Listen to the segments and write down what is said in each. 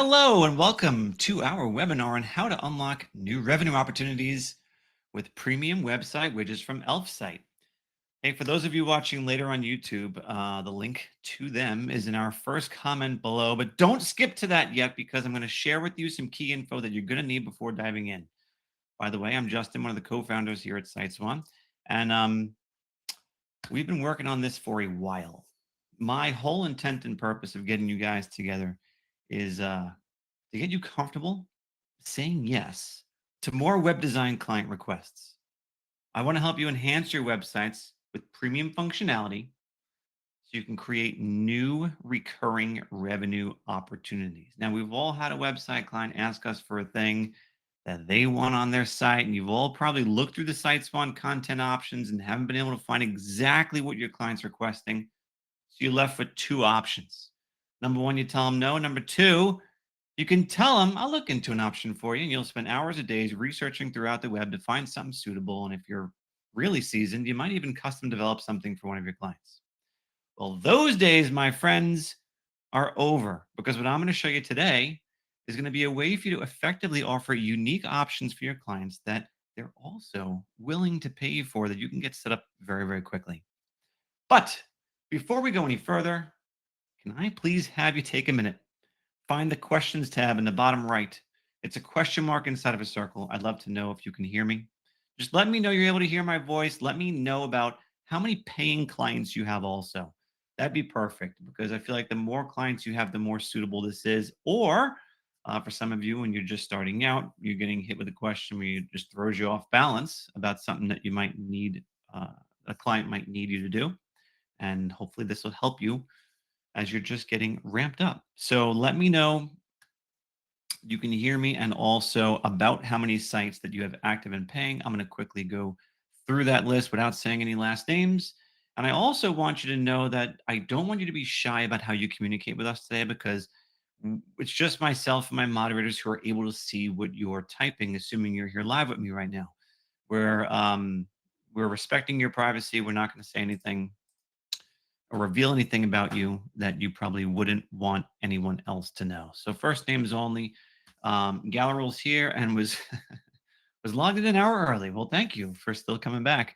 Hello and welcome to our webinar on how to unlock new revenue opportunities with premium website widgets from Elfsight. Hey, for those of you watching later on YouTube, the link to them is in our first comment below, but don't skip to that yet because I'm going to share with you some key info that you're going to need before diving in. By the way, I'm Justin, one of the co-founders here at SiteSwan, and we've been working on this for a while. My whole intent and purpose of getting you guys together is to get you comfortable saying yes to more web design client requests. I want to help you enhance your websites with premium functionality so you can create new recurring revenue opportunities. Now, we've all had a website client ask us for a thing that they want on their site, and you've all probably looked through the SiteSwan content options and haven't been able to find exactly what your client's requesting. So you're left with two options. Number one, you tell them no. Number two, you can tell them, I'll look into an option for you, and you'll spend hours or days researching throughout the web to find something suitable. And if you're really seasoned, you might even custom develop something for one of your clients. Well, those days, my friends, are over because what I'm going to show you today is going to be a way for you to effectively offer unique options for your clients that they're also willing to pay you for that you can get set up very, very quickly. But before we go any further, can I please have you take a minute? Find the questions tab in the bottom right. It's a question mark inside of a circle. I'd love to know if you can hear me. Just let me know you're able to hear my voice. Let me know about how many paying clients you have also. That'd be perfect because I feel like the more clients you have, the more suitable this is. Or for some of you, when you're just starting out, you're getting hit with a question where it just throws you off balance about something that you might need, a client might need you to do. And hopefully this will help you as you're just getting ramped up. So let me know you can hear me and also about how many sites that you have active and paying. I'm going to quickly go through that list without saying any last names. And I also want you to know that I don't want you to be shy about how you communicate with us today because it's just myself and my moderators who are able to see what you're typing, assuming you're here live with me right now. We're respecting your privacy. We're not going to say anything or reveal anything about you that you probably wouldn't want anyone else to know. So first names only. Galleral's here and was was logged in an hour early. Well, thank you for still coming back.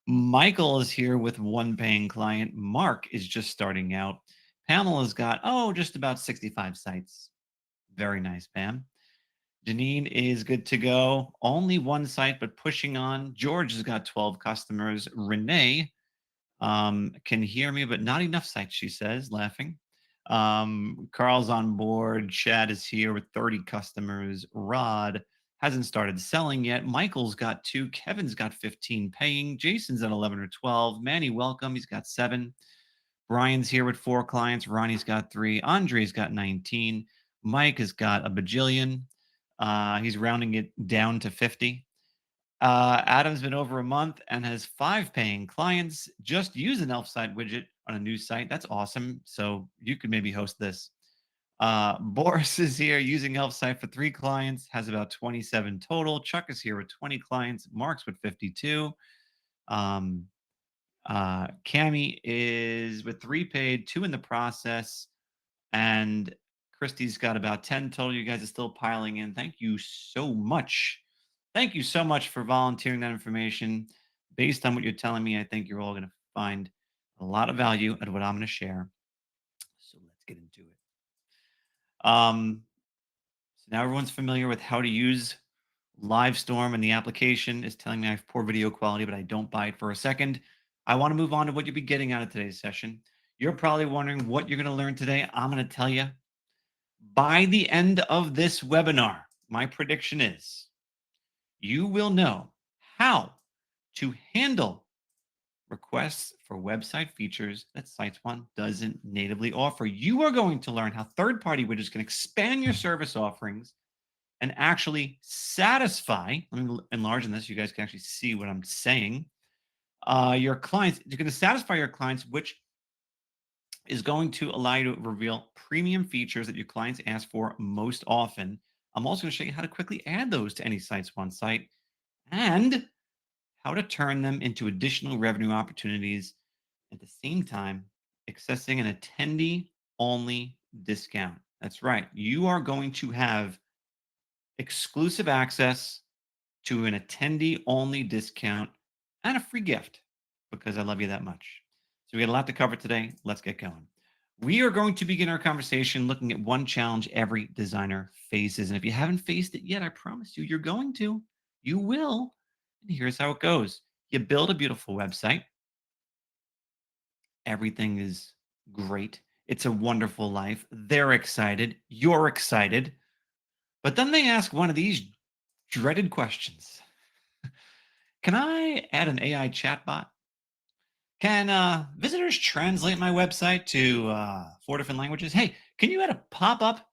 Michael is here with one paying client. Mark is just starting out. Pamela's got, just about 65 sites. Very nice, Pam. Janine is good to go. Only one site, but pushing on. George has got 12 customers. Renee can hear me, but not enough sites, she says, laughing. Carl's on board. Chad is here with 30 customers. Rod hasn't started selling yet. Michael's got 2. Kevin's got 15 paying. Jason's at 11 or 12. Manny, welcome. He's got 7. Brian's here with 4 clients. Ronnie's got 3. Andre's got 19. Mike has got a bajillion. He's rounding it down to 50. Adam's been over a month and has 5 paying clients. Just use an Elfsight widget on a new site. That's awesome. So you could maybe host this. Boris is here using Elfsight for 3 clients, has about 27 total. Chuck is here with 20 clients. Mark's with 52. Um, Cami is with 3 paid, 2 in the process, and Christy's got about 10 total. You guys are still piling in. Thank you so much. Thank you so much for volunteering that information. Based on what you're telling me, I think you're all going to find a lot of value at what I'm going to share. So let's get into it. So now everyone's familiar with how to use Livestorm, and the application is telling me I have poor video quality, but I don't buy it for a second. I want to move on to what you'll be getting out of today's session. You're probably wondering what you're going to learn today. I'm going to tell you. By the end of this webinar, my prediction is you will know how to handle requests for website features that SiteSwan doesn't natively offer. You are going to learn how third-party widgets can expand your service offerings and actually satisfy, let me enlarge on this, you guys can actually see what I'm saying, your clients. You're going to satisfy your clients, which is going to allow you to reveal premium features that your clients ask for most often. I'm also going to show you how to quickly add those to any SiteSwan site and how to turn them into additional revenue opportunities at the same time accessing an attendee only discount. That's right. You are going to have exclusive access to an attendee only discount and a free gift because I love you that much. So, we got a lot to cover today. Let's get going. We are going to begin our conversation looking at one challenge every designer faces. And if you haven't faced it yet, I promise you, you're going to. You will. And here's how it goes: you build a beautiful website, everything is great. It's a wonderful life. They're excited. You're excited. But then they ask one of these dreaded questions: can I add an AI chatbot? Can visitors translate my website to 4 different languages? Hey, can you add a pop up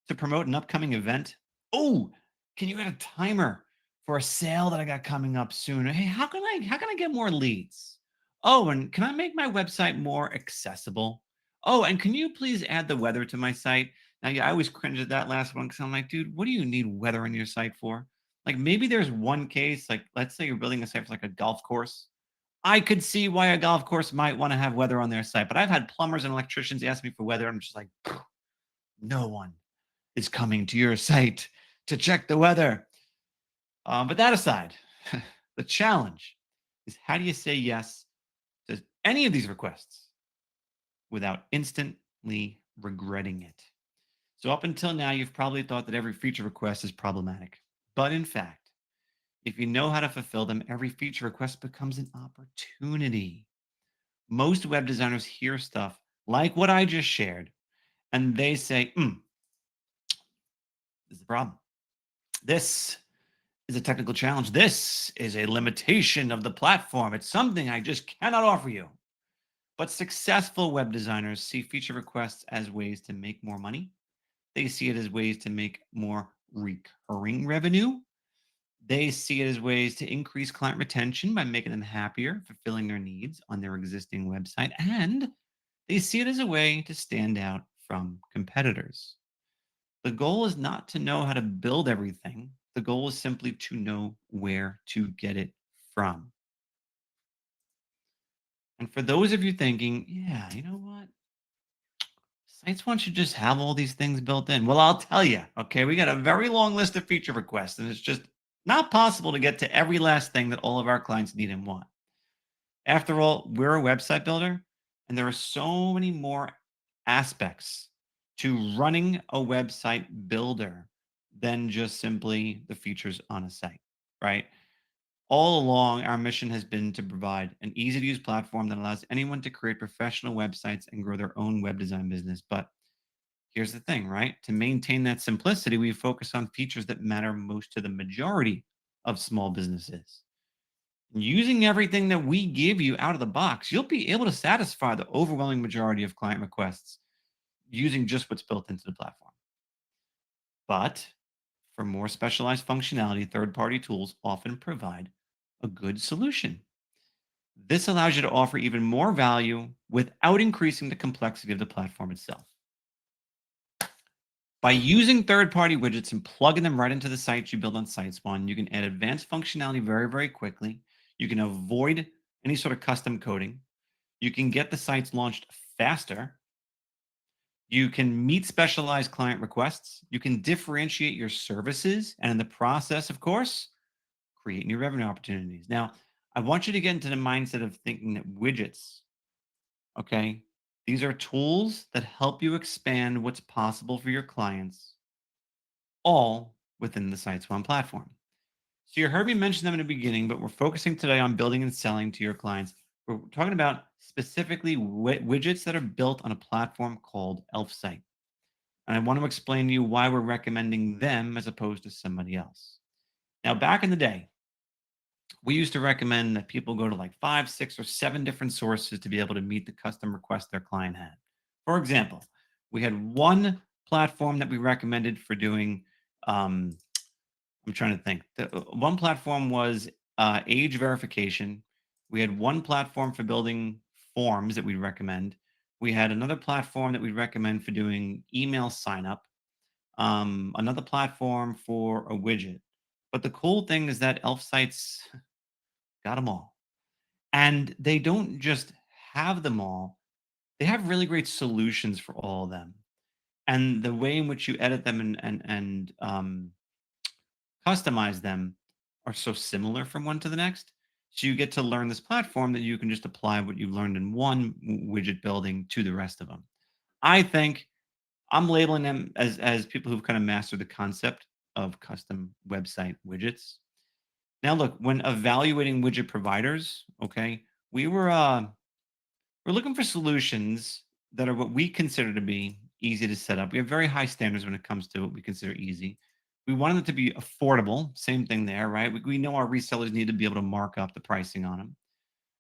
to promote an upcoming event? Oh, can you add a timer for a sale that I got coming up soon? Hey, how can I get more leads? Oh, and can I make my website more accessible? Oh, and can you please add the weather to my site? Now, yeah, I always cringe at that last one because I'm like, dude, what do you need weather on your site for? Like maybe there's one case, like let's say you're building a site for like a golf course. I could see why a golf course might want to have weather on their site, but I've had plumbers and electricians ask me for weather. I'm just like, no one is coming to your site to check the weather. But that aside, the challenge is how do you say yes to any of these requests without instantly regretting it? So, up until now, you've probably thought that every feature request is problematic. But in fact, if you know how to fulfill them, every feature request becomes an opportunity. Most web designers hear stuff like what I just shared, and they say, this is the problem. This is a technical challenge. This is a limitation of the platform. It's something I just cannot offer you. But successful web designers see feature requests as ways to make more money. They see it as ways to make more recurring revenue. They see it as ways to increase client retention by making them happier, fulfilling their needs on their existing website. And they see it as a way to stand out from competitors. The goal is not to know how to build everything. The goal is simply to know where to get it from. And for those of you thinking, yeah, you know what? SiteSwan should just have all these things built in. Well, I'll tell you, okay, we got a very long list of feature requests, and it's just not possible to get to every last thing that all of our clients need and want. After all, we're a website builder, and there are so many more aspects to running a website builder than just simply the features on a site, right? All along, our mission has been to provide an easy to use platform that allows anyone to create professional websites and grow their own web design business. But here's the thing, right? To maintain that simplicity, we focus on features that matter most to the majority of small businesses. Using everything that we give you out of the box, you'll be able to satisfy the overwhelming majority of client requests using just what's built into the platform. But for more specialized functionality, third party tools often provide a good solution. This allows you to offer even more value without increasing the complexity of the platform itself. By using third party widgets and plugging them right into the sites you build on SiteSpawn, you can add advanced functionality very, very quickly. You can avoid any sort of custom coding. You can get the sites launched faster. You can meet specialized client requests. You can differentiate your services. And in the process, of course, create new revenue opportunities. Now, I want you to get into the mindset of thinking that widgets, okay, these are tools that help you expand what's possible for your clients, all within the SiteSwan platform. So you heard me mention them in the beginning, but we're focusing today on building and selling to your clients. We're talking about specifically widgets that are built on a platform called Elfsight. And I want to explain to you why we're recommending them as opposed to somebody else. Now, back in the day, we used to recommend that people go to like 5, 6, or 7 different sources to be able to meet the custom request their client had. For example, we had one platform that we recommended for doing I'm trying to think. The one platform was age verification. We had one platform for building forms that we'd recommend. We had another platform that we'd recommend for doing email sign up. Another platform for a widget. But the cool thing is that Elf Sites got them all. And they don't just have them all, they have really great solutions for all of them. and the way in which you edit them and customize them are so similar from one to the next. So you get to learn this platform that you can just apply what you've learned in one widget building to the rest of them. I think I'm labeling them as people who've kind of mastered the concept of custom website widgets. Now, look, when evaluating widget providers, okay, we were we're looking for solutions that are what we consider to be easy to set up. We have very high standards when it comes to what we consider easy. We wanted them to be affordable. Same thing there, right? We know our resellers need to be able to mark up the pricing on them.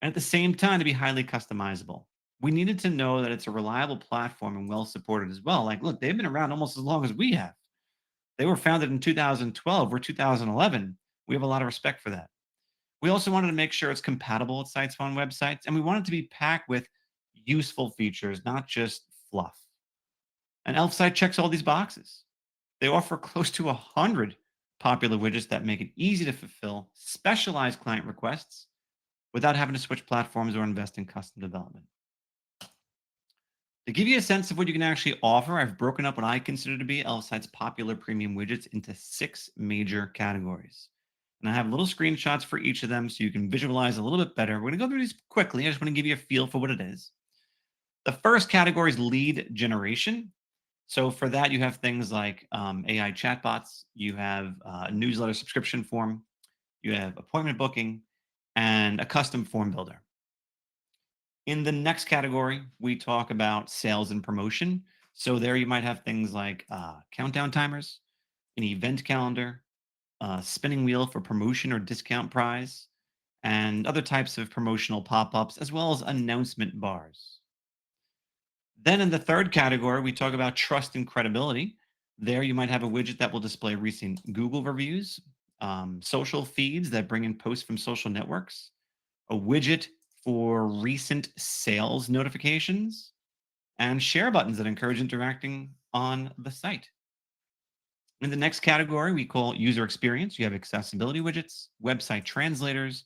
And at the same time, to be highly customizable. We needed to know that it's a reliable platform and well supported as well. Like, look, they've been around almost as long as we have. They were founded in 2012. We're 2011. We have a lot of respect for that. We also wanted to make sure it's compatible with SiteSwan websites, and we want it to be packed with useful features, not just fluff. And Elfsight checks all these boxes. They offer close to 100 popular widgets that make it easy to fulfill specialized client requests without having to switch platforms or invest in custom development. To give you a sense of what you can actually offer, I've broken up what I consider to be Elfsight's popular premium widgets into 6 major categories. And I have little screenshots for each of them so you can visualize a little bit better. We're going to go through these quickly. I just want to give you a feel for what it is. The first category is lead generation. So for that, you have things like AI chatbots, you have a newsletter subscription form, you have appointment booking, and a custom form builder. In the next category, we talk about sales and promotion. So there you might have things like countdown timers, an event calendar, a spinning wheel for promotion or discount prize, and other types of promotional pop ups, as well as announcement bars. Then in the third category, we talk about trust and credibility. There you might have a widget that will display recent Google reviews, social feeds that bring in posts from social networks, a widget for recent sales notifications, and share buttons that encourage interacting on the site. In the next category, we call user experience. You have accessibility widgets, website translators,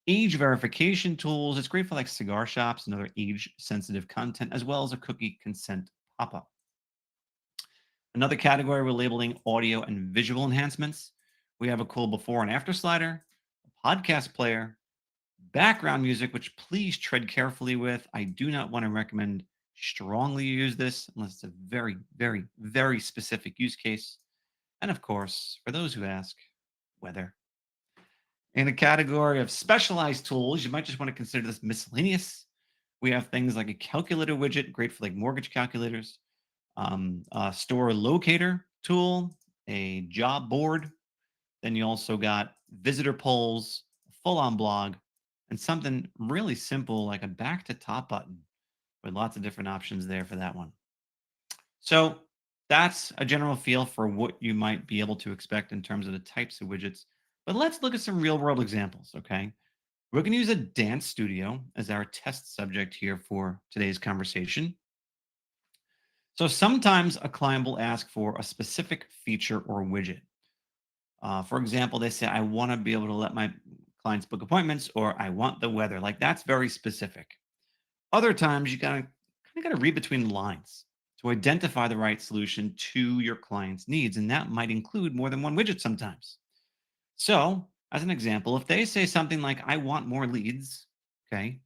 age verification tools. It's great for like cigar shops and other age sensitive content, as well as a cookie consent pop up. Another category we're labeling audio and visual enhancements. We have a cool before and after slider, a podcast player, background music, which please tread carefully with. I do not want to recommend strongly use this unless it's a very, very, very specific use case. And of course, for those who ask, weather. In the category of specialized tools, you might just want to consider this miscellaneous. We have things like a calculator widget, great for like mortgage calculators, a store locator tool, a job board. Then you also got visitor polls, a full on blog, and something really simple like a back to top button with lots of different options there for that one. So that's a general feel for what you might be able to expect in terms of the types of widgets. But let's look at some real world examples, okay? We're going to use a dance studio as our test subject here for today's conversation. So sometimes a client will ask for a specific feature or widget. For example, they say, I want to be able to let my clients book appointments, or I want the weather. Like that's very specific. Other times you gotta read between the lines to identify the right solution to your client's needs. And that might include more than one widget sometimes. So, as an example, if they say something like, I want more leads, okay,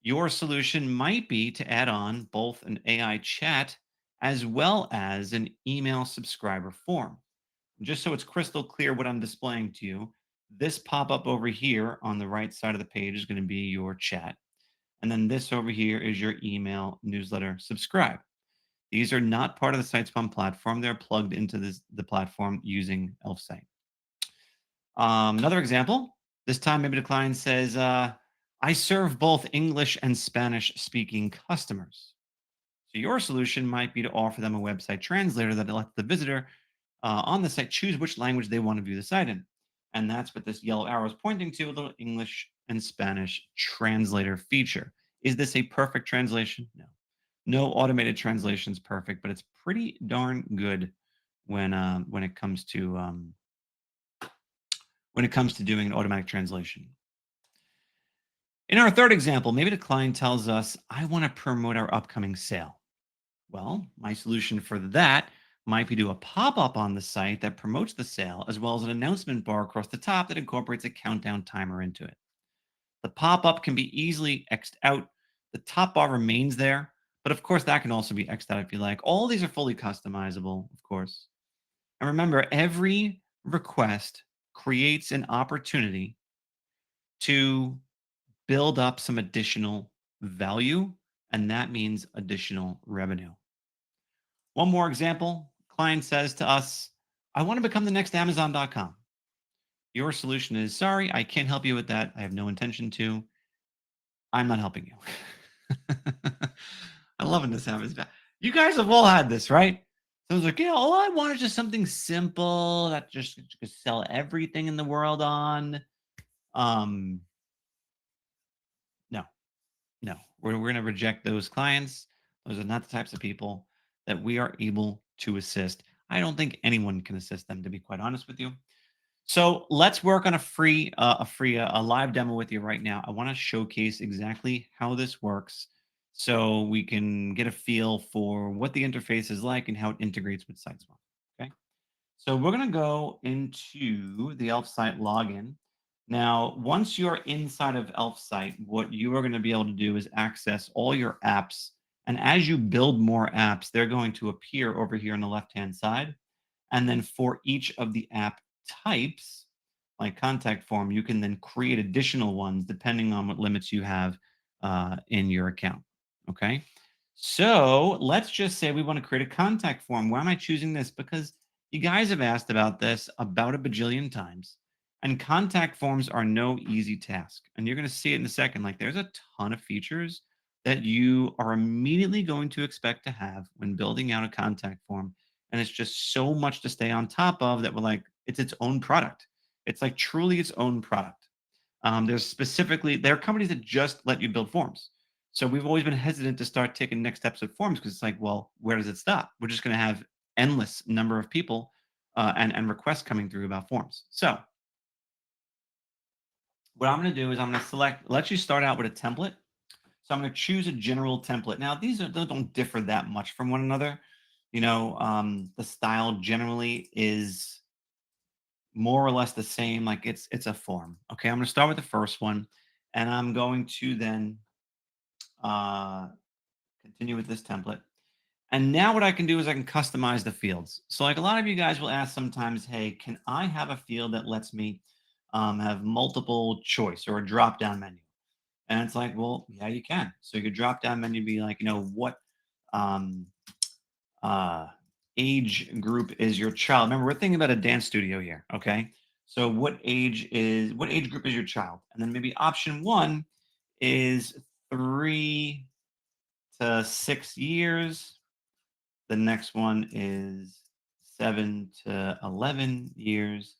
your solution might be to add on both an AI chat as well as an email subscriber form. Just so it's crystal clear what I'm displaying to you, this pop up over here on the right side of the page is going to be your chat. And then this over here is your email newsletter subscribe. These are not part of the SiteSpan platform. They're plugged into the platform using Elfsight. Another example, this time maybe the client says, I serve both English and Spanish speaking customers. So your solution might be to offer them a website translator that lets the visitor on the site choose which language they want to view the site in. And that's what this yellow arrow is pointing to, a little English and Spanish translator feature. Is this a perfect translation? No. No automated translation is perfect, but it's pretty darn good when it comes to doing an automatic translation. In our third example, maybe the client tells us, I want to promote our upcoming sale. Well, my solution for that might be to do a pop up on the site that promotes the sale, as well as an announcement bar across the top that incorporates a countdown timer into it. The pop up can be easily X'd out. The top bar remains there, but of course, that can also be X'd out if you like. All these are fully customizable, of course. And remember, every request creates an opportunity to build up some additional value, and that means additional revenue. One more example, client says to us, I want to become the next Amazon.com. Your solution is, sorry, I can't help you with that. I have no intention to. I'm not helping you. I love when this happens. You guys have all had this, right? Someone's like, yeah, all I want is just something simple that just could sell everything in the world on. Um, no, no, we're going to reject those clients. Those are not the types of people that we are able to assist. I don't think anyone can assist them, to be quite honest with you. So let's work on a live demo with you right now. I want to showcase exactly how this works, so we can get a feel for what the interface is like and how it integrates with SiteSwan. Okay. So we're going to go into the Elfsight login. Now, once you're inside of Elfsight, what you are going to be able to do is access all your apps. And as you build more apps, they're going to appear over here on the left-hand side. And then for each of the app types, like contact form, you can then create additional ones depending on what limits you have in your account. Okay. So let's just say we want to create a contact form. Why am I choosing this? Because you guys have asked about this about a bajillion times. And contact forms are no easy task. And you're going to see it in a second. Like there's a ton of features that you are immediately going to expect to have when building out a contact form. And it's just so much to stay on top of that we're like, it's its own product. It's like truly its own product. There are companies that just let you build forms. So we've always been hesitant to start taking next steps with forms because it's like, well, where does it stop? We're just going to have endless number of people and requests coming through about forms. So what I'm going to do is I'm going to let you start out with a template. So I'm going to choose a general template. Now they don't differ that much from one another. The style generally is more or less the same. Like it's a form. Okay, I'm going to start with the first one, and I'm going to then uh, continue with this template. And now what I can do is I can customize the fields. So like a lot of you guys will ask sometimes, hey, can I have a field that lets me have multiple choice or a drop down menu? And it's like, well, yeah, you can. So your drop down menu be like, what um, uh, age group is your child? Remember, we're thinking about a dance studio here. Okay. So what age group is your child? And then maybe option one is 3 to 6 years. The next one is 7 to 11 years.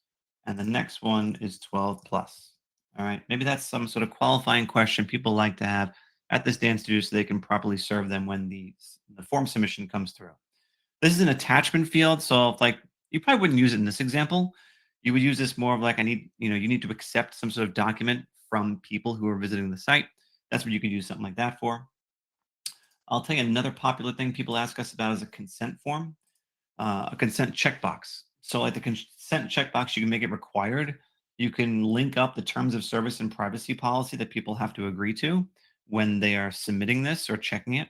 And the next one is 12 plus. All right. Maybe that's some sort of qualifying question people like to have at this dance studio so they can properly serve them when the form submission comes through. This is an attachment field. So if like you probably wouldn't use it in this example. You would use this more of like you need to accept some sort of document from people who are visiting the site. That's what you could use something like that for. I'll tell you another popular thing people ask us about is a consent form, a consent checkbox. So, like the consent checkbox, you can make it required. You can link up the terms of service and privacy policy that people have to agree to when they are submitting this or checking it,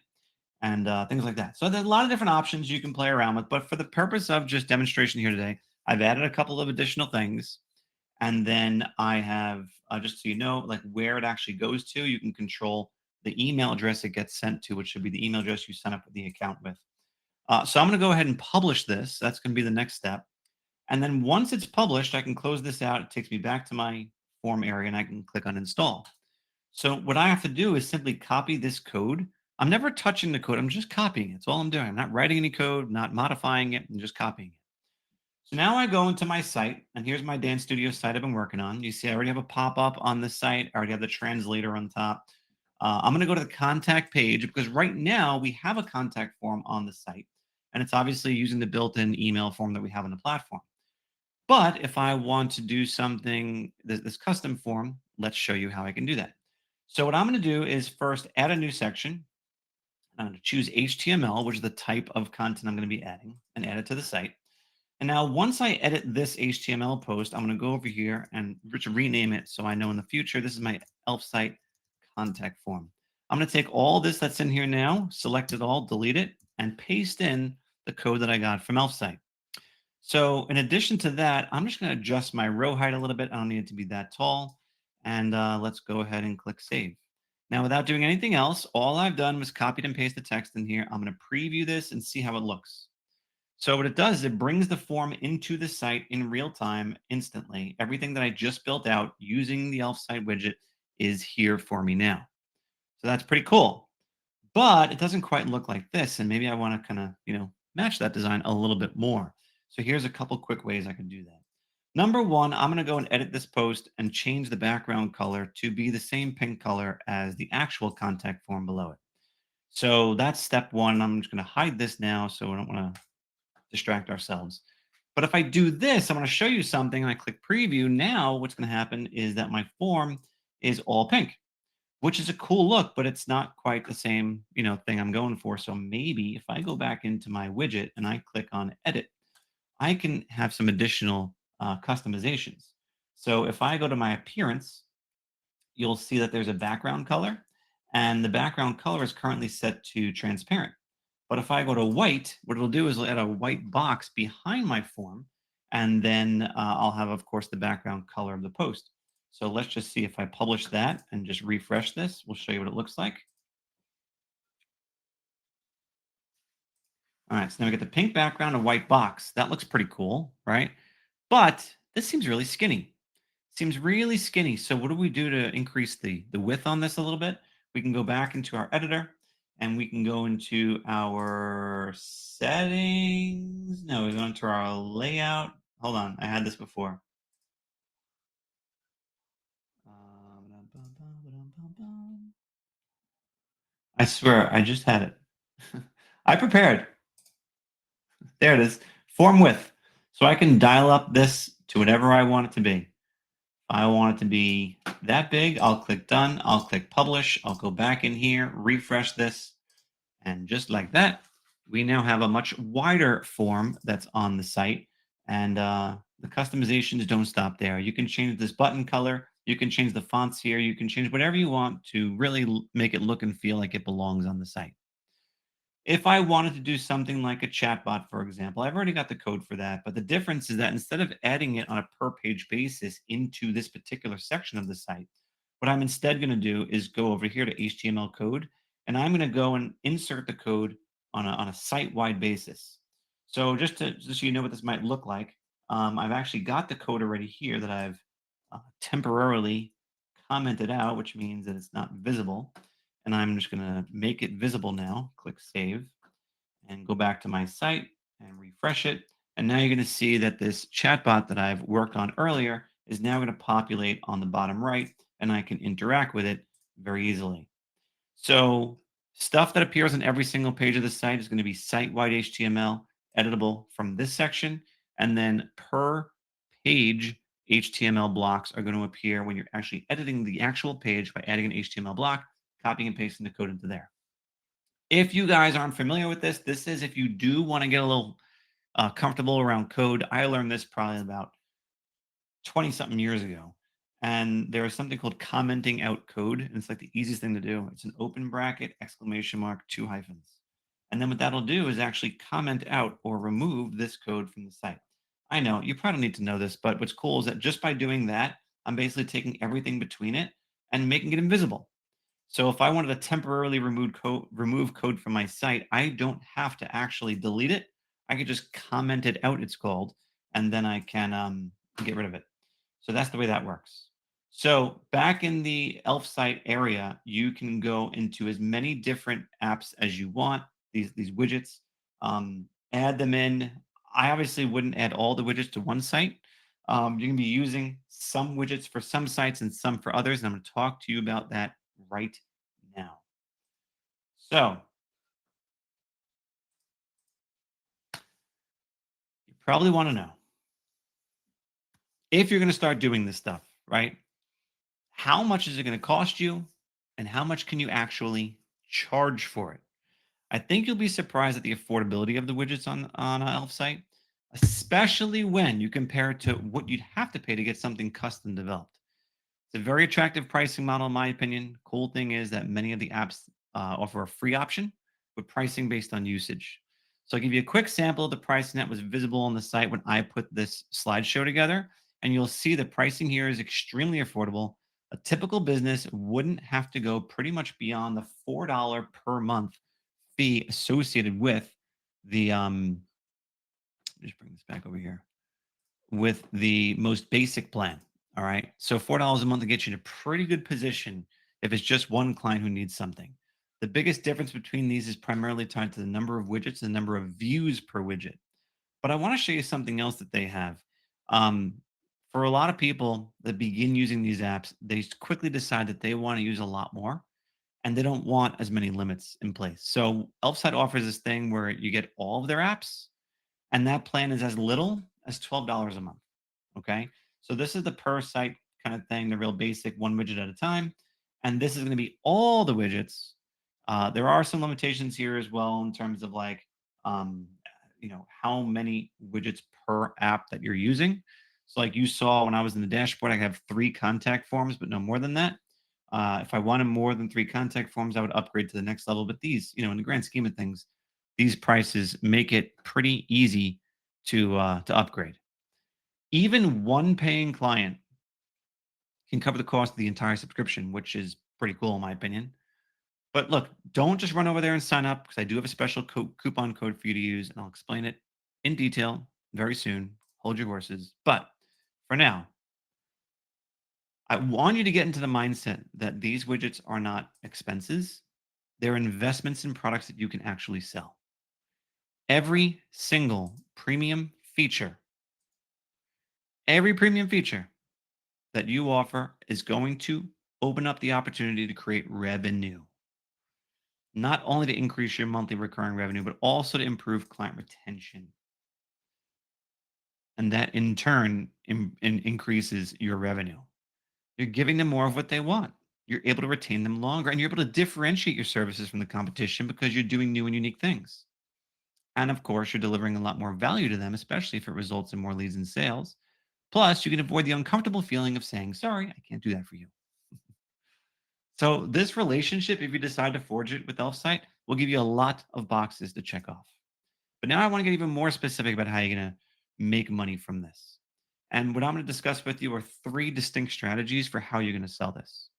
and things like that. So, there's a lot of different options you can play around with. But for the purpose of just demonstration here today, I've added a couple of additional things. And then I have, just so you know, like where it actually goes to, you can control the email address it gets sent to, which should be the email address you sign up with the account with. So I'm going to go ahead and publish this. That's going to be the next step. And then once it's published, I can close this out. It takes me back to my form area and I can click on install. So what I have to do is simply copy this code. I'm never touching the code. I'm just copying it. That's all I'm doing. I'm not writing any code, not modifying it, I'm just copying it. So now I go into my site, and here's my dance studio site I've been working on. You see, I already have a pop-up on the site. I already have the translator on top. I'm going to go to the contact page because right now we have a contact form on the site, and it's obviously using the built-in email form that we have on the platform. But if I want to do something, this custom form, let's show you how I can do that. So what I'm going to do is first add a new section. I'm going to choose HTML, which is the type of content I'm going to be adding, and add it to the site. And now once I edit this HTML post, I'm going to go over here and just rename it so I know in the future this is my Elfsight contact form. I'm going to take all this that's in here now, select it all, delete it, and paste in the code that I got from Elfsight. So in addition to that, I'm just going to adjust my row height a little bit. I don't need it to be that tall. And let's go ahead and click save. Now, without doing anything else, all I've done was copied and paste the text in here. I'm going to preview this and see how it looks. So what it does is it brings the form into the site in real time, instantly. Everything that I just built out using the Elfsight widget is here for me now. So that's pretty cool. But it doesn't quite look like this, and maybe I want to kind of, match that design a little bit more. So here's a couple quick ways I can do that. Number one, I'm going to go and edit this post and change the background color to be the same pink color as the actual contact form below it. So that's step one. I'm just going to hide this now so we don't want to distract ourselves. But if I do this, I'm going to show you something and I click preview. Now what's going to happen is that my form is all pink, which is a cool look, but it's not quite the same, thing I'm going for. So maybe if I go back into my widget and I click on edit, I can have some additional customizations. So if I go to my appearance, you'll see that there's a background color, and the background color is currently set to transparent. But if I go to white, what it'll do is it'll add a white box behind my form, and then I'll have, of course, the background color of the post. So let's just see if I publish that and just refresh this. We'll show you what it looks like. All right, so now we get the pink background and white box. That looks pretty cool, right? But this seems really skinny. Seems really skinny. So what do we do to increase the width on this a little bit? We can go back into our editor and we can go into our settings. No, we go into our layout. Hold on, I had this before. I swear, I just had it. I prepared. There it is. Form width. So I can dial up this to whatever I want it to be. I want it to be that big. I'll click done. I'll click publish. I'll go back in here, refresh this. And just like that, we now have a much wider form that's on the site. And the customizations don't stop there. You can change this button color. You can change the fonts here. You can change whatever you want to really make it look and feel like it belongs on the site. If I wanted to do something like a chatbot, for example, I've already got the code for that. But the difference is that instead of adding it on a per page basis into this particular section of the site, what I'm instead going to do is go over here to HTML code, and I'm going to go and insert the code on a site wide basis. So just so you know what this might look like, I've actually got the code already here that I've temporarily commented out, which means that it's not visible. And I'm just going to make it visible now. Click save and go back to my site and refresh it. And now you're going to see that this chatbot that I've worked on earlier is now going to populate on the bottom right, and I can interact with it very easily. So stuff that appears on every single page of the site is going to be site-wide HTML, editable from this section, and then per page HTML blocks are going to appear when you're actually editing the actual page by adding an HTML block, copying and pasting the code into there. If you guys aren't familiar with this, this is if you do want to get a little comfortable around code. I learned this probably about 20 something years ago. And there is something called commenting out code. And it's like the easiest thing to do. It's an open bracket, exclamation mark, two hyphens. And then what that'll do is actually comment out or remove this code from the site. I know you probably don't need to know this, but what's cool is that just by doing that, I'm basically taking everything between it and making it invisible. So if I wanted to temporarily remove code from my site, I don't have to actually delete it. I could just comment it out, it's called, and then I can get rid of it. So that's the way that works. So back in the Elfsight area, you can go into as many different apps as you want, these widgets, add them in. I obviously wouldn't add all the widgets to one site. You can be using some widgets for some sites and some for others, and I'm going to talk to you about that right now. So you probably want to know if you're going to start doing this stuff, right? How much is it going to cost you, and how much can you actually charge for it? I think you'll be surprised at the affordability of the widgets on Elfsight, especially when you compare it to what you'd have to pay to get something custom developed. It's a very attractive pricing model, in my opinion. Cool thing is that many of the apps offer a free option with pricing based on usage. So I'll give you a quick sample of the pricing that was visible on the site when I put this slideshow together. And you'll see the pricing here is extremely affordable. A typical business wouldn't have to go pretty much beyond the $4 per month fee associated with the just bring this back over here with the most basic plan. All right. So $4 a month to get you in a pretty good position if it's just one client who needs something. The biggest difference between these is primarily tied to the number of widgets, the number of views per widget. But I want to show you something else that they have. Um, for a lot of people that begin using these apps, they quickly decide that they want to use a lot more and they don't want as many limits in place. So Elfsight offers this thing where you get all of their apps, and that plan is as little as $12 a month. Okay. So this is the per site kind of thing, the real basic one widget at a time. And this is going to be all the widgets. There are some limitations here as well in terms of like, um, how many widgets per app that you're using. So like you saw when I was in the dashboard, I have 3 contact forms, but no more than that. If I wanted more than 3 contact forms, I would upgrade to the next level. But these, in the grand scheme of things, these prices make it pretty easy to upgrade. Even one paying client can cover the cost of the entire subscription, which is pretty cool in my opinion. But look, don't just run over there and sign up because I do have a special coupon code for you to use, and I'll explain it in detail very soon. Hold your horses. But for now, I want you to get into the mindset that these widgets are not expenses. They're investments in products that you can actually sell. Every single premium feature that you offer is going to open up the opportunity to create revenue, not only to increase your monthly recurring revenue, but also to improve client retention. And that in turn increases your revenue. You're giving them more of what they want. You're able to retain them longer and you're able to differentiate your services from the competition because you're doing new and unique things. And of course, you're delivering a lot more value to them, especially if it results in more leads and sales. Plus, you can avoid the uncomfortable feeling of saying, sorry, I can't do that for you. So this relationship, if you decide to forge it with Elfsight, will give you a lot of boxes to check off. But now I want to get even more specific about how you're going to make money from this. And what I'm going to discuss with you are 3 distinct strategies for how you're going to sell this.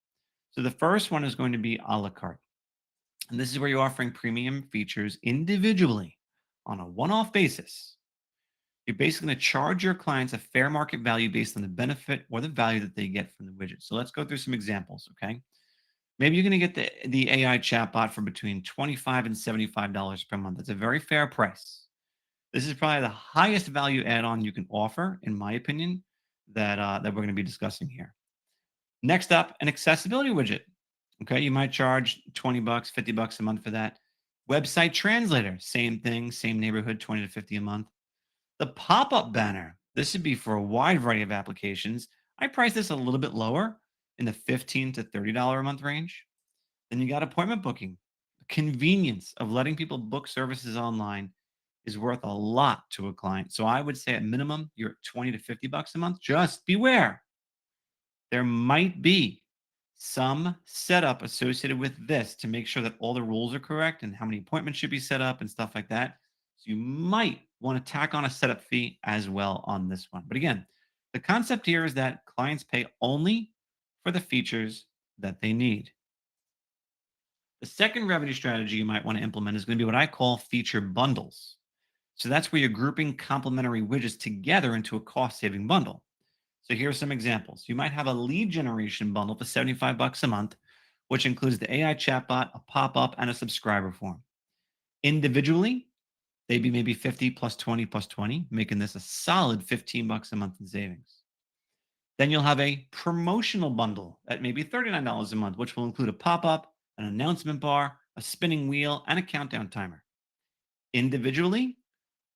So the first one is going to be a la carte. And this is where you're offering premium features individually on a one-off basis. You're basically going to charge your clients a fair market value based on the benefit or the value that they get from the widget. So let's go through some examples, okay? Maybe you're going to get the AI chatbot for between $25 and $75 per month. That's a very fair price. This is probably the highest value add-on you can offer, in my opinion, that we're going to be discussing here. Next up, an accessibility widget. Okay, you might charge 20 bucks, 50 bucks a month for that. Website translator, same thing, same neighborhood, 20 to 50 a month. The pop-up banner, this would be for a wide variety of applications. I price this a little bit lower in the $15 to $30 a month range. Then you got appointment booking. The convenience of letting people book services online is worth a lot to a client. So I would say at minimum, you're at 20 to 50 bucks a month. Just beware. There might be some setup associated with this to make sure that all the rules are correct and how many appointments should be set up and stuff like that. So you might want to tack on a setup fee as well on this one. But again, the concept here is that clients pay only for the features that they need. The second revenue strategy you might want to implement is going to be what I call feature bundles. So that's where you're grouping complementary widgets together into a cost saving bundle. So here are some examples. You might have a lead generation bundle for 75 bucks a month, which includes the AI chatbot, a pop-up, and a subscriber form. Individually, they'd be maybe 50 plus 20 plus 20, making this a solid 15 bucks a month in savings. Then you'll have a promotional bundle at maybe $39 a month, which will include a pop-up, an announcement bar, a spinning wheel, and a countdown timer. Individually,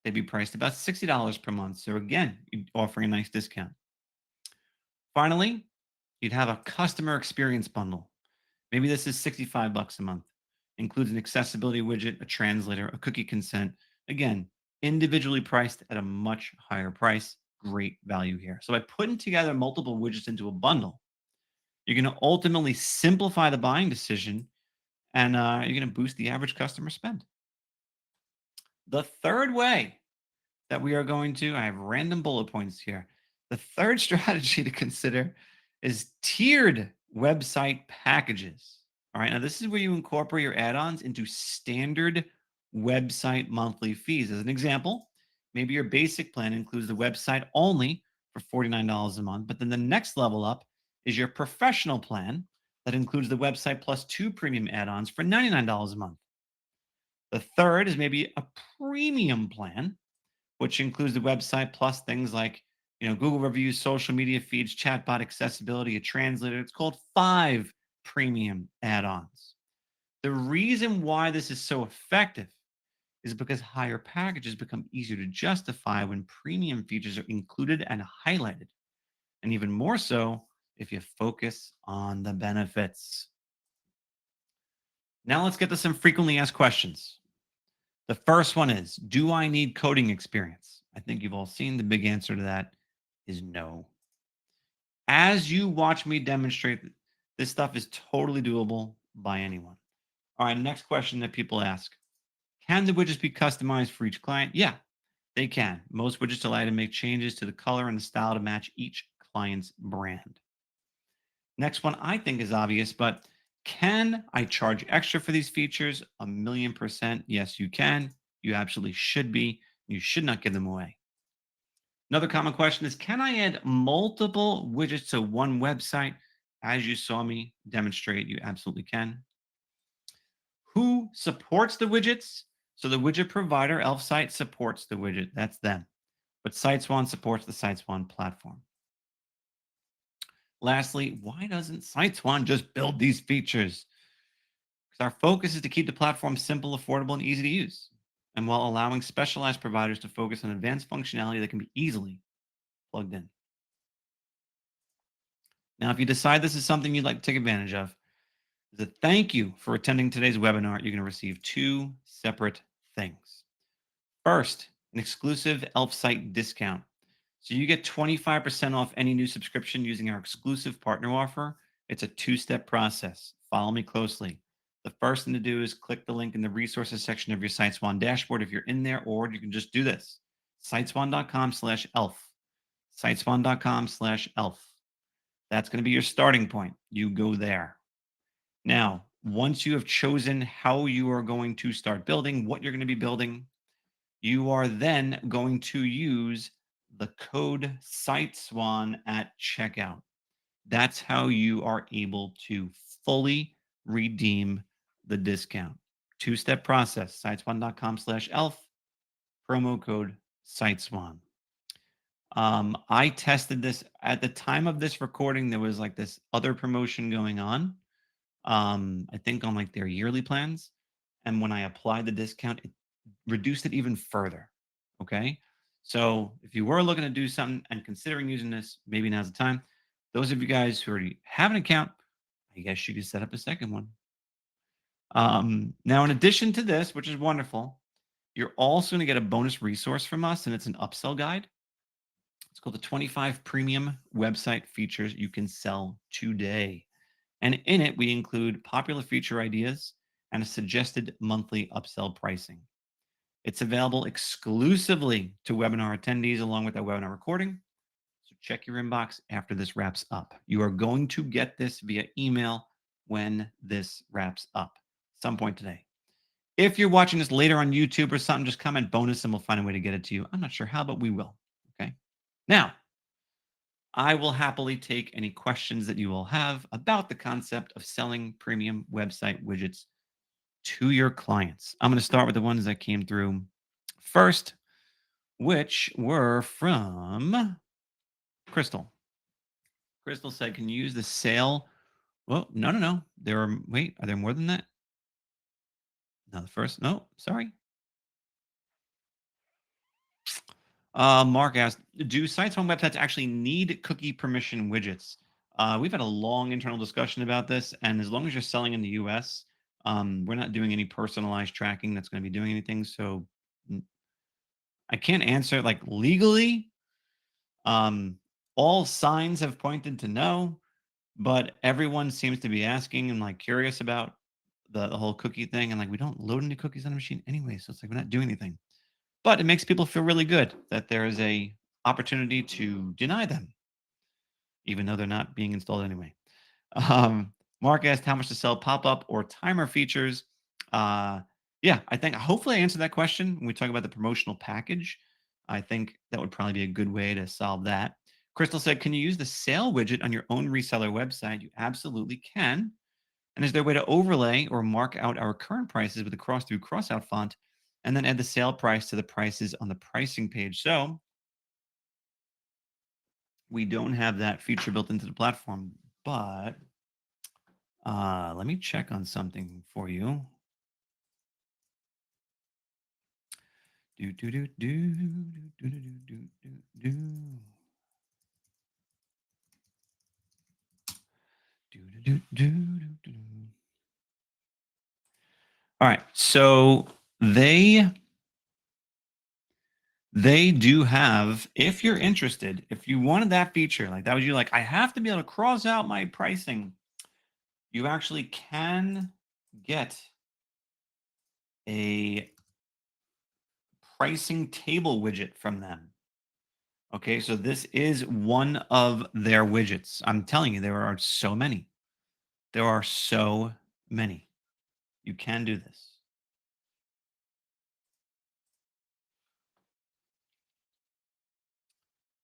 they'd be priced about $60 per month. So again, you're offering a nice discount. Finally, you'd have a customer experience bundle. Maybe this is 65 bucks a month. Includes an accessibility widget, a translator, a cookie consent. Again, individually priced at a much higher price. Great value here. So by putting together multiple widgets into a bundle, you're going to ultimately simplify the buying decision and you're going to boost the average customer spend. The third way that we are going to, I have random bullet points here. The third strategy to consider is tiered website packages. All right. Now, this is where you incorporate your add ons into standard website monthly fees. As an example, maybe your basic plan includes the website only for $49 a month, but then the next level up is your professional plan that includes the website plus 2 premium add ons for $99 a month. The third is maybe a premium plan, which includes the website plus things like Google reviews, social media feeds, chatbot accessibility, a translator. It's called 5 premium add-ons. The reason why this is so effective is because higher packages become easier to justify when premium features are included and highlighted, and even more so if you focus on the benefits. Now let's get to some frequently asked questions. The first one is, do I need coding experience? I think you've all seen the big answer to that is no. As you watch me demonstrate, this stuff is totally doable by anyone. All right, next question that people ask. Can the widgets be customized for each client? Yeah, they can. Most widgets allow you to make changes to the color and the style to match each client's brand. Next one I think is obvious, but can I charge extra for these features? 1,000,000%. Yes, you can. You absolutely should be. You should not give them away. Another common question is, can I add multiple widgets to one website? As you saw me demonstrate, you absolutely can. Who supports the widgets? So the widget provider, Elfsight, supports the widget. That's them. But SiteSwan supports the SiteSwan platform. Lastly, why doesn't SiteSwan just build these features? Because our focus is to keep the platform simple, affordable, and easy to use, and while allowing specialized providers to focus on advanced functionality that can be easily plugged in. Now, if you decide this is something you'd like to take advantage of, as a thank you for attending today's webinar, you're going to receive 2 separate things. First, an exclusive Elfsight discount. So you get 25% off any new subscription using our exclusive partner offer. It's a 2-step process. Follow me closely. The first thing to do is click the link in the resources section of your SiteSwan dashboard if you're in there, or you can just do this. SiteSwan.com/elf. SiteSwan.com/elf. That's going to be your starting point. You go there. Now, once you have chosen how you are going to start building, what you're going to be building, you are then going to use the code SiteSwan at checkout. That's how you are able to fully redeem the discount. 2-step process, SiteSwan.com/elf, promo code SiteSwan. I tested this at the time of this recording. There was like this other promotion going on, I think on like their yearly plans. And when I applied the discount, it reduced it even further. Okay. So if you were looking to do something and considering using this, maybe now's the time. Those of you guys who already have an account, I guess you could set up a second one. Now, in addition to this, which is wonderful, you're also going to get a bonus resource from us, and it's an upsell guide. It's called the 25 Premium Website Features You Can Sell Today. And in it, we include popular feature ideas and a suggested monthly upsell pricing. It's available exclusively to webinar attendees along with our webinar recording. So check your inbox after this wraps up. You are going to get this via email when this wraps up, some point today. If you're watching this later on YouTube or something, just comment bonus and we'll find a way to get it to you. I'm not sure how, but we will. Okay. Now, I will happily take any questions that you will have about the concept of selling premium website widgets to your clients. I'm going to start with the ones that came through first, which were from Crystal. Crystal said, can you use the sale? Well, no. Wait, are there more than that? No, the first, no, sorry. Mark asked, do sites on websites actually need cookie permission widgets? We've had a long internal discussion about this, and as long as you're selling in the US, We're not doing any personalized tracking that's going to be doing anything. So I can't answer like legally. Um, all signs have pointed to no, but everyone seems to be asking and like curious about the whole cookie thing. And like, we don't load any cookies on a machine anyway. So it's like, we're not doing anything, but it makes people feel really good that there is a opportunity to deny them, even though they're not being installed anyway. Mark asked how much to sell pop-up or timer features. Uh, yeah, I think hopefully I answered that question when we talk about the promotional package. I think that would probably be a good way to solve that. Crystal said, can you use the sale widget on your own reseller website? You absolutely can. And is there a way to overlay or mark out our current prices with a cross through crossout font and then add the sale price to the prices on the pricing page? So we don't have that feature built into the platform, but let me check on something for you. Do do do do do do do do do do do do do. All right, so they they do have. If you're interested, if you wanted that feature, like that was you, like I have to be able to cross out my pricing. You actually can get a pricing table widget from them. Okay, so this is one of their widgets. I'm telling you, there are so many. There are so many. You can do this.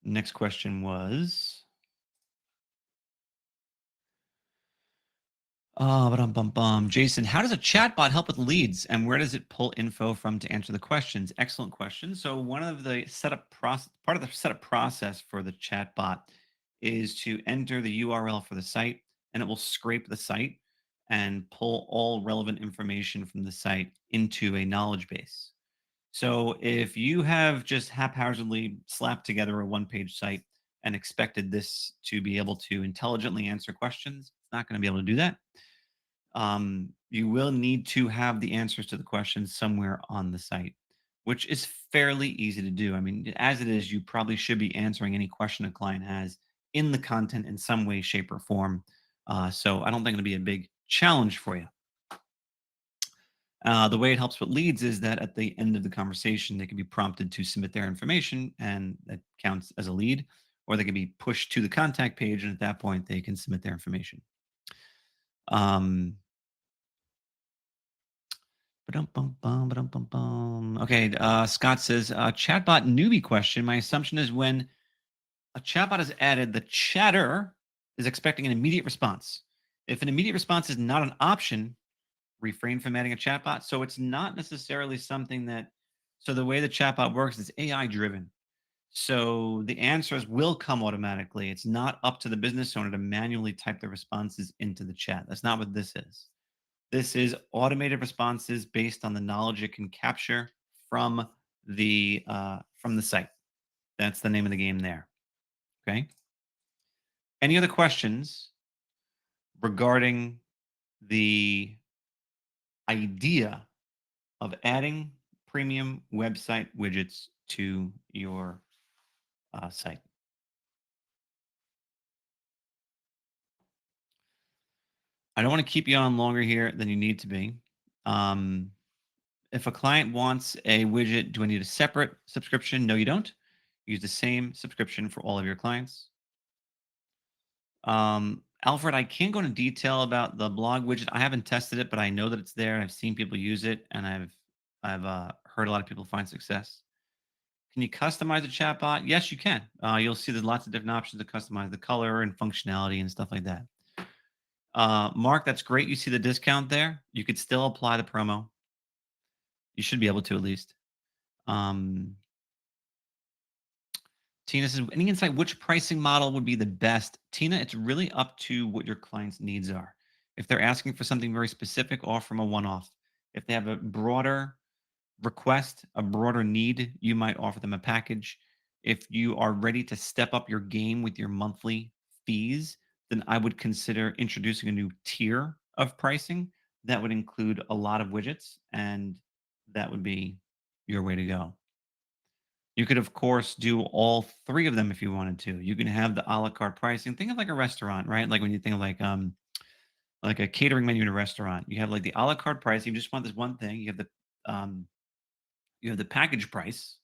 Next question was, Jason, how does a chatbot help with leads and where does it pull info from to answer the questions? Excellent question. So one of the setup process, part of the setup process for the chatbot is to enter the URL for the site and it will scrape the site and pull all relevant information from the site into a knowledge base. So if you have just haphazardly slapped together a one-page site and expected this to be able to intelligently answer questions, it's not going to be able to do that. You will need to have the answers to the questions somewhere on the site, which is fairly easy to do. I mean, as it is, you probably should be answering any question a client has in the content in some way, shape, or form. So I don't think it'll be a big challenge for you. The way it helps with leads is that at the end of the conversation, they can be prompted to submit their information, and that counts as a lead, or they can be pushed to the contact page, and at that point, they can submit their information. Um, Okay, Scott says, chatbot newbie question. My assumption is when a chatbot is added, the chatter is expecting an immediate response. If an immediate response is not an option, refrain from adding a chatbot. So it's not necessarily something that, so the way the chatbot works is AI driven. So the answers will come automatically. It's not up to the business owner to manually type the responses into the chat. That's not what this is. This is automated responses based on the knowledge it can capture from the site. That's the name of the game there. Okay. Any other questions regarding the idea of adding premium website widgets to your site? I don't want to keep you on longer here than you need to be. Um, if a client wants a widget, do I need a separate subscription? No, you don't. Use the same subscription for all of your clients. Alfred, I can't go into detail about the blog widget. I haven't tested it, but I know that it's there. I've seen people use it, and I've heard a lot of people find success. Can you customize a chatbot? Yes, you can. You'll see there's lots of different options to customize the color and functionality and stuff like that. Mark, that's great. You see the discount there. You could still apply the promo. You should be able to at least. Um, Tina says, any insight which pricing model would be the best? Tina, it's really up to what your client's needs are. If they're asking for something very specific, offer them a one-off. If they have a broader request, a broader need, you might offer them a package. If you are ready to step up your game with your monthly fees, then I would consider introducing a new tier of pricing. that would include a lot of widgets, and that would be your way to go. You could, of course, do all three of them if you wanted to. You can have the a la carte pricing. Think of like a restaurant, right? Like when you think of like a catering menu in a restaurant. You have like the a la carte pricing. You just want this one thing. Um, you have the package price.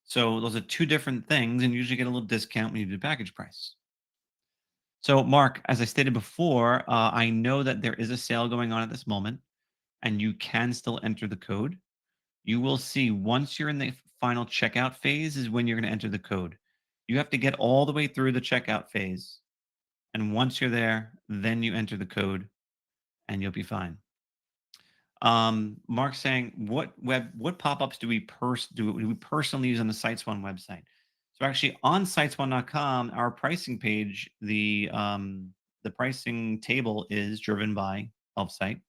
So those are two different things, and you usually get a little discount when you do the package price. So, Mark, as I stated before, I know that there is a sale going on at this moment, and you can still enter the code. You will see once you're in the final checkout phase is when you're going to enter the code. You have to get all the way through the checkout phase. And once you're there, then you enter the code and you'll be fine. Mark saying, what pop-ups do we personally use on the SiteSwan website? So actually on SiteSwan.com, our pricing page, the pricing table is driven by Elfsight.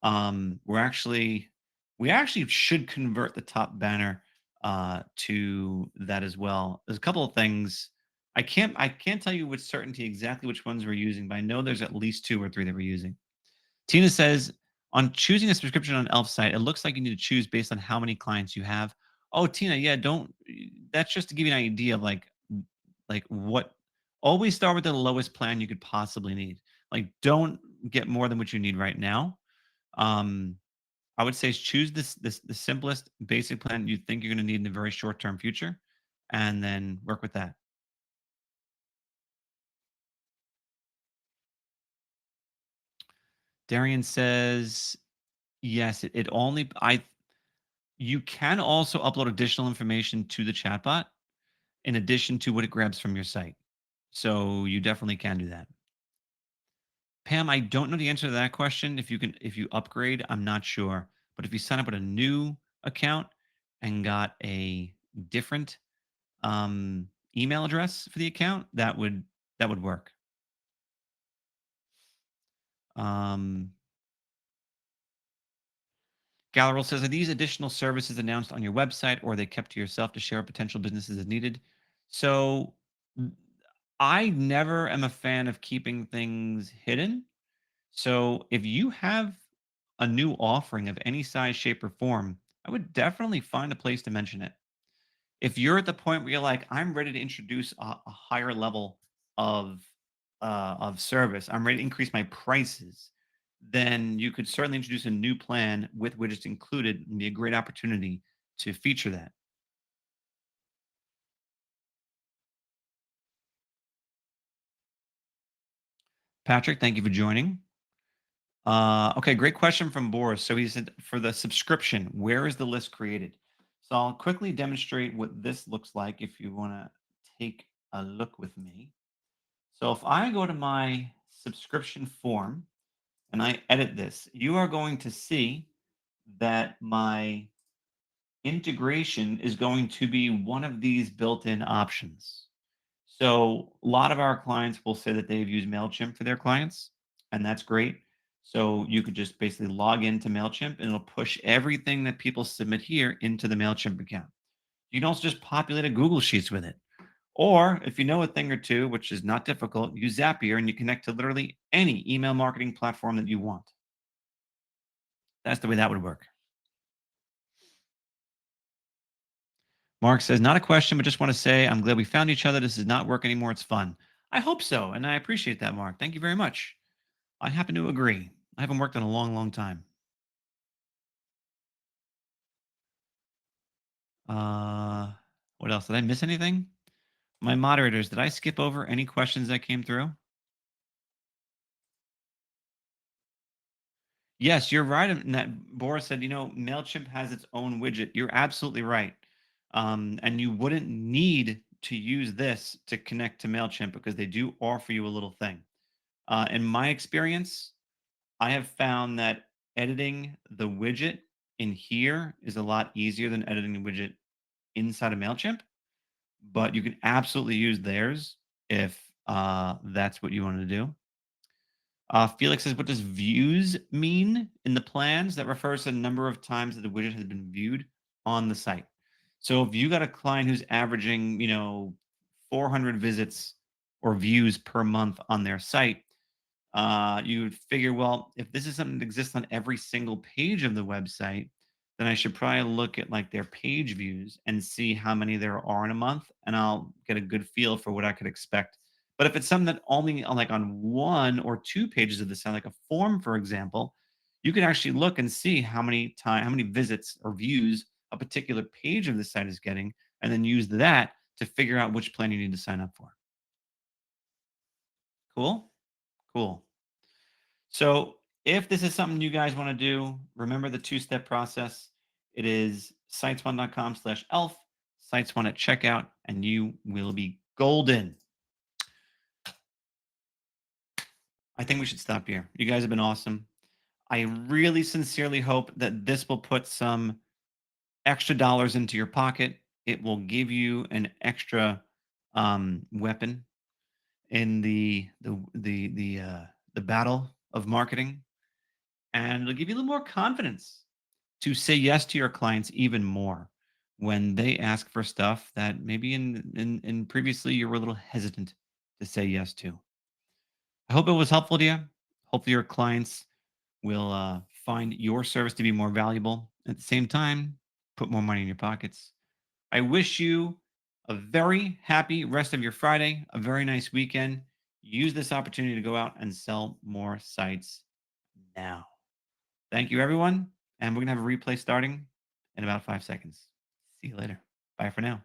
Um, we're actually we actually should convert the top banner to that as well. There's a couple of things. I can't tell you with certainty exactly which ones we're using, but I know there's at least two or three that we're using. Tina says, on choosing a subscription on Elfsight, it looks like you need to choose based on how many clients you have. Oh, Tina, yeah, don't. That's just to give you an idea of like what. Always start with the lowest plan you could possibly need. Like, don't get more than what you need right now. Um, I would say choose the simplest basic plan you think you're going to need in the very short term future, and then work with that. Darian says, yes, it only I you can also upload additional information to the chatbot in addition to what it grabs from your site. So you definitely can do that. Pam, I don't know the answer to that question. If you upgrade, I'm not sure. But if you sign up with a new account and got a different email address for the account, that would work. Um, Galleril says, are these additional services announced on your website or are they kept to yourself to share with potential businesses as needed? So I never am a fan of keeping things hidden. So if you have a new offering of any size, shape, or form, I would definitely find a place to mention it. If you're at the point where you're like, I'm ready to introduce a higher level of of service, I'm ready to increase my prices, then you could certainly introduce a new plan with widgets included and be a great opportunity to feature that. Patrick, thank you for joining. Okay, great question from Boris. So he said, for the subscription, where is the list created? So I'll quickly demonstrate what this looks like if you want to take a look with me. So if I go to my subscription form and I edit this, you are going to see that my integration is going to be one of these built-in options. So a lot of our clients will say that they've used MailChimp for their clients, and that's great. So you could just basically log into MailChimp and it'll push everything that people submit here into the MailChimp account. You can also just populate a Google Sheets with it. Or if you know a thing or two, which is not difficult, use Zapier and you connect to literally any email marketing platform that you want. That's the way that would work. Mark says, not a question, but just want to say I'm glad we found each other. This does not work anymore. It's fun. I hope so. And I appreciate that, Mark. Thank you very much. I happen to agree. I haven't worked in a long, long time. Uh, what else? Did I miss anything? My moderators, did I skip over any questions that came through? Yes, you're right. In that Boris said, MailChimp has its own widget. You're absolutely right. And you wouldn't need to use this to connect to MailChimp because they do offer you a little thing. In my experience, I have found that editing the widget in here is a lot easier than editing the widget inside of MailChimp, but you can absolutely use theirs if that's what you want to do. Felix says, what does views mean in the plans? That refers to the number of times that the widget has been viewed on the site. So if you got a client who's averaging, 400 visits or views per month on their site, You would figure, well, if this is something that exists on every single page of the website, then I should probably look at like their page views and see how many there are in a month, and I'll get a good feel for what I could expect. But if it's something that only like on one or two pages of the site, like a form, for example, you can actually look and see how many visits or views a particular page of the site is getting, and then use that to figure out which plan you need to sign up for. Cool? Cool. So if this is something you guys want to do, remember the two-step process. It is siteswan.com/elf, siteswan at checkout, and you will be golden. I think we should stop here. You guys have been awesome. I really sincerely hope that this will put some extra dollars into your pocket. It will give you an extra weapon in the battle of marketing, and it'll give you a little more confidence to say yes to your clients even more when they ask for stuff that maybe in previously you were a little hesitant to say yes to. I hope it was helpful to you. Hopefully your clients will find your service to be more valuable. At the same time, put more money in your pockets. I wish you a very happy rest of your Friday, a very nice weekend. Use this opportunity to go out and sell more sites now. Thank you, everyone. And we're going to have a replay starting in about 5 seconds. See you later. Bye for now.